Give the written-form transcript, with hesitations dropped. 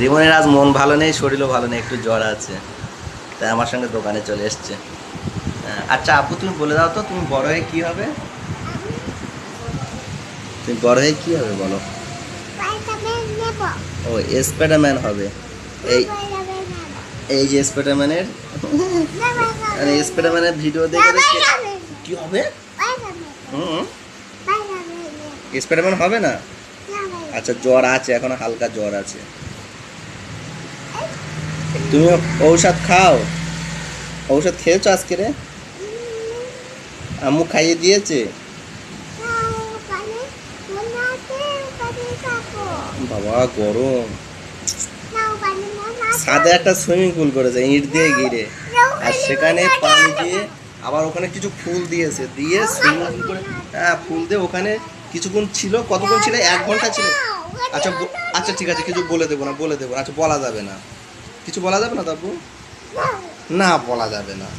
রিমনের আজ মন ভালো নেই, শরীরও ভালো নেই, একটু জ্বর আছে, তাই আমার সঙ্গে দোকানে চলে এসছে। আচ্ছা আপু, তুমি বলে দাও তো, তুমি বড় হয়ে কি হবে? তুমি বড় হয়ে কি হবে বলো? ও, স্পাইডারম্যান হবে। এই এই যে স্পাইডারম্যানের মানে স্পাইডারম্যানের ভিডিও দেখে দেখে কি হবে? হুম, স্পাইডারম্যান হবে না? আচ্ছা, জ্বর আছে, এখনো হালকা জ্বর আছে। তুমি ঔষধ খাও। ঔষধ খেয়েছো আজকে রে? আম্মু খাইয়ে দিয়েছে? বাবা গরম। ছাদে একটা সুইমিং পুল করেছে ইট দিয়ে ঘিরে, আর সেখানে পানি দিয়ে, আবার ওখানে কিছু ফুল দিয়েছে, দিয়ে সুইমিং পুল করে। হ্যাঁ, ফুল দিয়ে ওখানে কিছুক্ষণ ছিল। কতক্ষণ ছিল? 1 ঘন্টা ছিল। আচ্ছা আচ্ছা ঠিক আছে, কিছু বলে দেবো না, বলে দেবো না। আচ্ছা, বলা যাবে না, কিছু বলা যাবে না তাবু? না, বলা যাবে না।